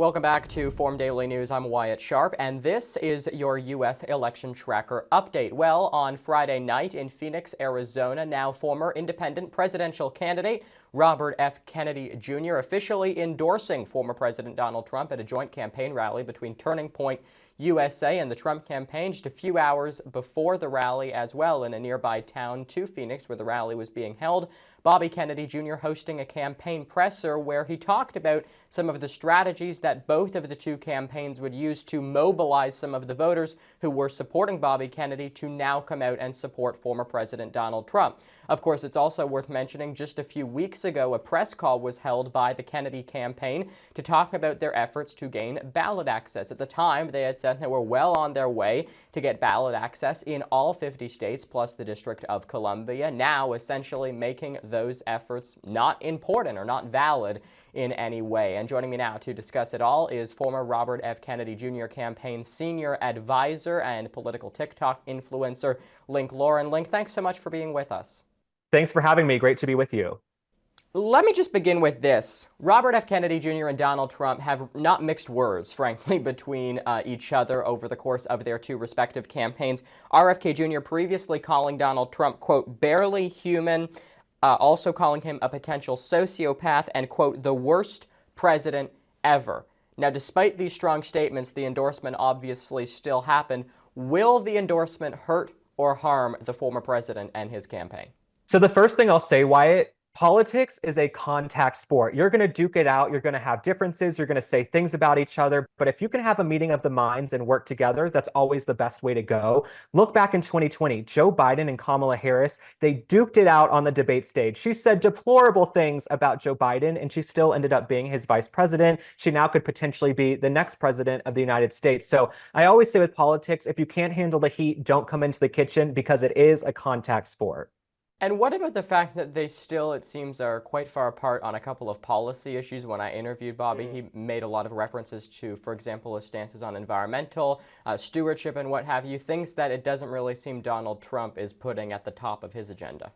Welcome back to Forum Daily News. I'm Wyatt Sharpe, and this is your U.S. election tracker update. Well, on Friday night in Phoenix, Arizona, now former independent presidential candidate Robert F. Kennedy Jr. officially endorsing former President Donald Trump at a joint campaign rally between Turning Point USA and the Trump campaign just a few hours before the rally as well in a nearby town to Phoenix where the rally was being held. Bobby Kennedy Jr. hosting a campaign presser where he talked about some of the strategies that both of the two campaigns would use to mobilize some of the voters who were supporting Bobby Kennedy to now come out and support former President Donald Trump. Of course, it's also worth mentioning just a few weeks ago, a press call was held by the Kennedy campaign to talk about their efforts to gain ballot access. At the time, they had said they were well on their way to get ballot access in all 50 states plus the District of Columbia, now essentially making those efforts not important or not valid in any way. And joining me now to discuss it all is former Robert F. Kennedy Jr. campaign senior advisor and political TikTok influencer, Link Lauren. Link, thanks so much for being with us. Thanks for having me. Great to be with you. Let me just begin with this. Robert F. Kennedy Jr. and Donald Trump have not mixed words, frankly, between each other over the course of their two respective campaigns. RFK Jr. previously calling Donald Trump, quote, barely human, also calling him a potential sociopath and, quote, the worst president ever. Now, despite these strong statements, the endorsement obviously still happened. Will the endorsement hurt or harm the former president and his campaign? So the first thing I'll say, Wyatt, politics is a contact sport. You're going to duke it out. You're going to have differences. You're going to say things about each other. But if you can have a meeting of the minds and work together, that's always the best way to go. Look back in 2020, Joe Biden and Kamala Harris, they duked it out on the debate stage. She said deplorable things about Joe Biden, and she still ended up being his vice president. She now could potentially be the next president of the United States. So I always say with politics, if you can't handle the heat, don't come into the kitchen because it is a contact sport. And what about the fact that they still, it seems, are quite far apart on a couple of policy issues? When I interviewed Bobby, he made a lot of references to, for example, his stances on environmental stewardship and what have you, things that it doesn't really seem Donald Trump is putting at the top of his agenda.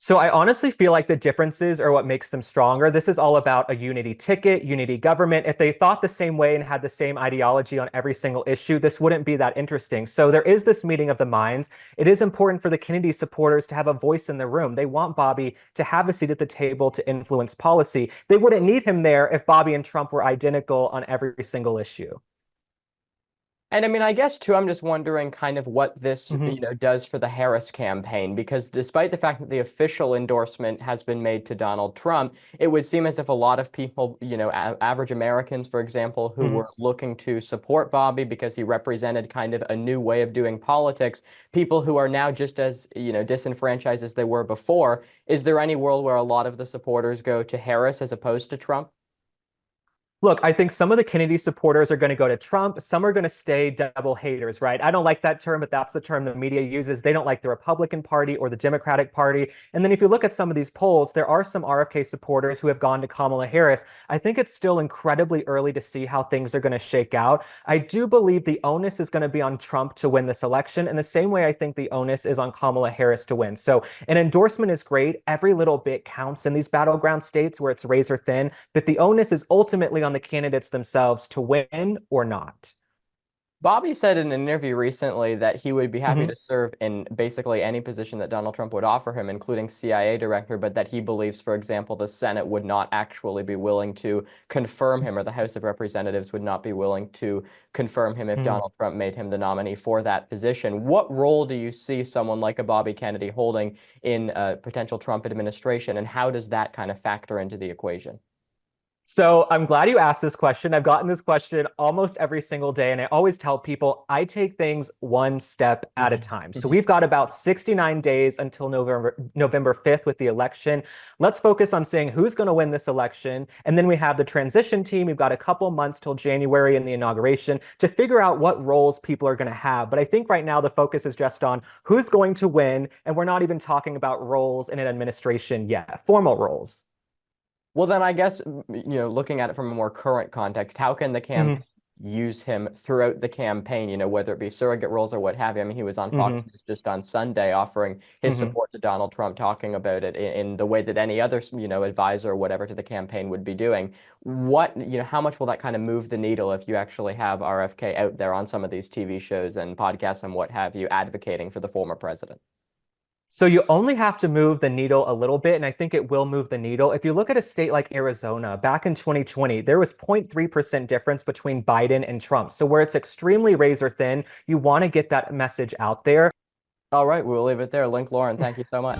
So I honestly feel like the differences are what makes them stronger. This is all about a unity ticket, unity government. If they thought the same way and had the same ideology on every single issue, this wouldn't be that interesting. So there is this meeting of the minds. It is important for the Kennedy supporters to have a voice in the room. They want Bobby to have a seat at the table to influence policy. They wouldn't need him there if Bobby and Trump were identical on every single issue. And I mean, I guess, too, I'm just wondering kind of what this, does for the Harris campaign, because despite the fact that the official endorsement has been made to Donald Trump, it would seem as if a lot of people, average Americans, for example, who were looking to support Bobby because he represented kind of a new way of doing politics, people who are now just as, disenfranchised as they were before. Is there any world where a lot of the supporters go to Harris as opposed to Trump? Look, I think some of the Kennedy supporters are going to go to Trump. Some are going to stay double haters, right? I don't like that term, but that's the term the media uses. They don't like the Republican Party or the Democratic Party. And then if you look at some of these polls, there are some RFK supporters who have gone to Kamala Harris. I think it's still incredibly early to see how things are going to shake out. I do believe the onus is going to be on Trump to win this election, in the same way I think the onus is on Kamala Harris to win. So an endorsement is great. Every little bit counts in these battleground states where it's razor thin, but the onus is ultimately on the candidates themselves to win or not. Bobby said in an interview recently that he would be happy to serve in basically any position that Donald Trump would offer him, including CIA director, but that he believes, for example, the Senate would not actually be willing to confirm him, or the House of Representatives would not be willing to confirm him if Donald Trump made him the nominee for that position. What role do you see someone like a Bobby Kennedy holding in a potential Trump administration, and how does that kind of factor into the equation? So I'm glad you asked this question. I've gotten this question almost every single day, and I always tell people I take things one step at a time. So we've got about 69 days until November 5th with the election. Let's focus on seeing who's going to win this election. And then we have the transition team. We've got a couple months till January and the inauguration to figure out what roles people are going to have. But I think right now the focus is just on who's going to win, and we're not even talking about roles in an administration yet, formal roles. Well, then I guess, looking at it from a more current context, how can the campaign use him throughout the campaign, whether it be surrogate roles or what have you. I mean, he was on Fox News just on Sunday offering his support to Donald Trump, talking about it in the way that any other, advisor or whatever to the campaign would be doing. How much will that kind of move the needle if you actually have RFK out there on some of these TV shows and podcasts and what have you, advocating for the former president? So you only have to move the needle a little bit, and I think it will move the needle. If you look at a state like Arizona, back in 2020, there was 0.3% difference between Biden and Trump. So where it's extremely razor thin, you want to get that message out there. All right, we'll leave it there. Link Lauren, thank you so much.